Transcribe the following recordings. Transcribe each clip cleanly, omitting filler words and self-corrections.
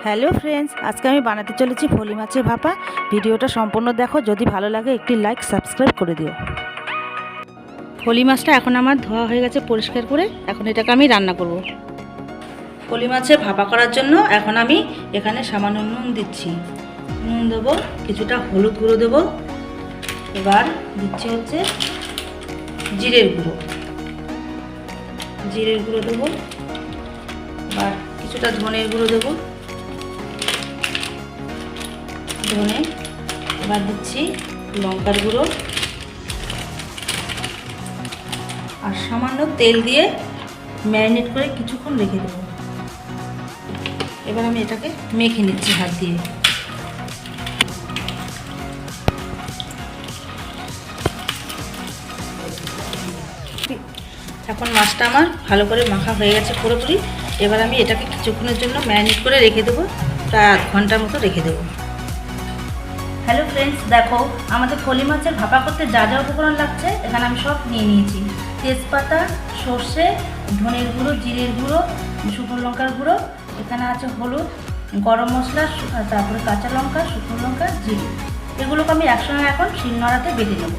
Hello friends, আজকে আমি বানাতে চলেছি ফলি মাছের ভাপা। ভিডিওটা সম্পূর্ণ দেখো, যদি ভালো লাগে একটি লাইক সাবস্ক্রাইব করে দিও। ফলি মাছটা এখন আমার ধোয়া হয়ে গেছে পরিষ্কার করে। এখন এটাকে আমি রান্না করব। ফলি মাছের ভাপা করার জন্য এখন আমি এখানে সামান্য নুন দিচ্ছি। নুন দেবো, কিছুটা হলুদ গুঁড়ো দেবো, এবার দিচ্ছি হচ্ছে জিরের গুঁড়ো। জিরের গুঁড়ো দেবো, এবার কিছুটা ধনের গুঁড়ো দেবো, ধনে, এবার দিচ্ছি লঙ্কার গুঁড়ো আর সামান্য তেল দিয়ে ম্যারিনেট করে কিছুক্ষণ রেখে দেবো। এবার আমি এটাকে মেখে নিচ্ছি হাত দিয়ে। এখন মাছটা আমার ভালো করে মাখা হয়ে গেছে পুরোপুরি। এবার আমি এটাকে কিছুক্ষণের জন্য ম্যারিনেট করে রেখে দেবো, প্রায় আধ ঘন্টার মতো রেখে দেবো। হ্যালো ফ্রেন্ডস, দেখো আমাদের ফলি মাছের ভাপা করতে যা যা উপকরণ লাগছে এখানে আমি সব নিয়ে নিয়েছি। তেজপাতা, সর্ষে, ধনের গুঁড়ো, জিরের গুঁড়ো, শুকনো লঙ্কার গুঁড়ো, এখানে আছে হলুদ, গরম মশলা, তারপরে কাঁচা লঙ্কা, শুকনো লঙ্কা, জিরে। এগুলোকে আমি একসঙ্গে এখন শিলনোড়াতে বেটে নেব।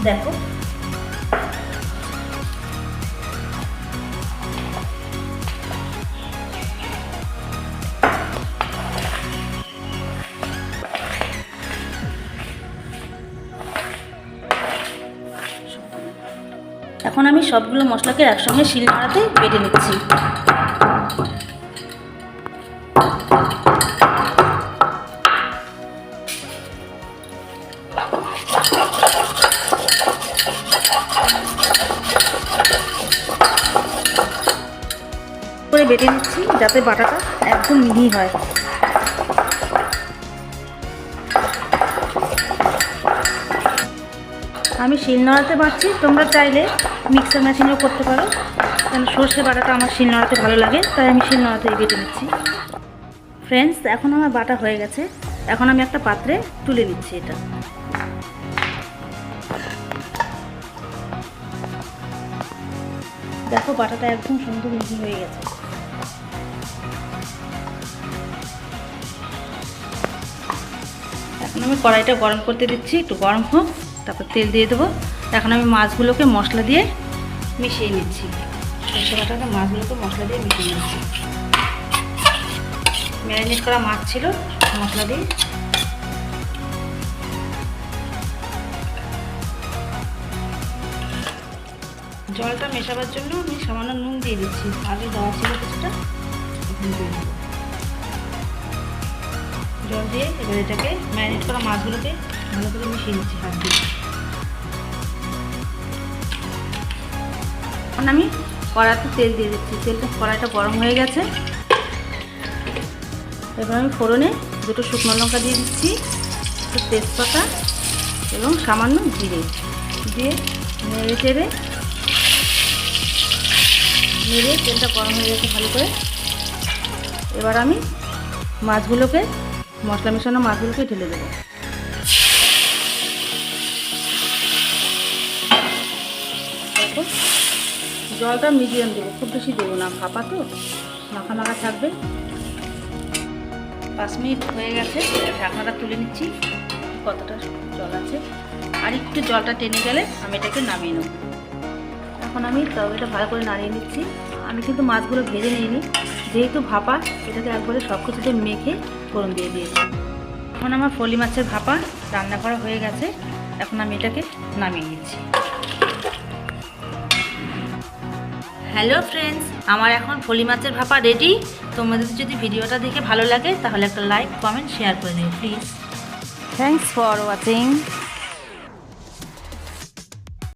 দেখো এখন আমি সবগুলো মশলাকে একসঙ্গে শিলনোড়াতে বেটে নিচ্ছি। করে বেটে নিচ্ছি যাতে বাটাটা একদম মিহি হয়। আমি শিলনোড়াতে বাটছি, তোমরা চাইলে মিক্সার মেশিনেও করতে পারো, কারণ সর্ষে বাটাটা আমার শিলনোড়াতে ভালো লাগে, তাই আমি শিলনোড়াতেই বেটে নিচ্ছি। ফ্রেন্ডস, এখন আমার বাটা হয়ে গেছে। এখন আমি একটা পাত্রে তুলে নিচ্ছি এটা। দেখো বাটাটা একদম সুন্দর মিহি হয়ে গেছে। এখন আমি কড়াইটা গরম করতে দিচ্ছি, একটু গরম হোক, তারপর তেল দিয়ে দেবো। এখন আমি মাছগুলোকে মশলা দিয়ে মিশিয়ে নিচ্ছি। সরষে বাটাটা মাছগুলোকে মশলা দিয়ে মিশিয়ে নিচ্ছি। ম্যারিনেট করা মাছ ছিল, মশলা দিয়ে জলটা মেশাবার জন্য আমি সামান্য নুন দিয়ে দিচ্ছি। আগে দেওয়া ছিল কিছুটা, এখন দিয়ে দেবো। জল দিয়ে এবার এটাকে ম্যারিনেট করা মাছগুলোকে ভালো করে মিশিয়ে নিচ্ছি হাত দিয়ে। এখন আমি কড়াইতে তেল দিয়ে দিচ্ছি। কড়াইটা গরম হয়ে গেছে। এবার আমি ফোড়নে দুটো শুকনো লঙ্কা দিয়ে দিচ্ছি, একটু তেজপাতা এবং সামান্য জিরে দিয়ে নেড়ে তেলটা গরম হয়ে গেছে ভালো করে। এবার আমি মাছগুলোকে, মশলা মেশানো মাছগুলোকে ঢেলে দেবো। দেখো জলটা মিডিয়াম দেবো, খুব বেশি দেবো না, ভাপা তো মাখা মাখা থাকবে। 5 মিনিট হয়ে গেছে, ঢাকনাটা তুলে নিচ্ছি। কতটা জল আছে, আর একটু জলটা টেনে গেলে আমি এটাকে নামিয়ে নেব। এখন আমি তরকারিটা ভালো করে নাড়িয়ে নিচ্ছি। আমি কিন্তু মাছগুলো ভেজে নিইনি, যেহেতু ভাপা এটাকে একবারে সব কিছুতে মেখে ফোড়ন দিয়ে দিয়েছি। এখন আমার ফলি মাছের ভাপা রান্না করা হয়ে গেছে। এখন আমি এটাকে নামিয়ে নিচ্ছি। হ্যালো ফ্রেন্ডস, আমার এখন ফলি মাছের ভাপা রেডি। তোমাদের যদি ভিডিওটা দেখে ভালো লাগে তাহলে একটা লাইক, কমেন্ট, শেয়ার করে দিও প্লিজ। Thanks for watching.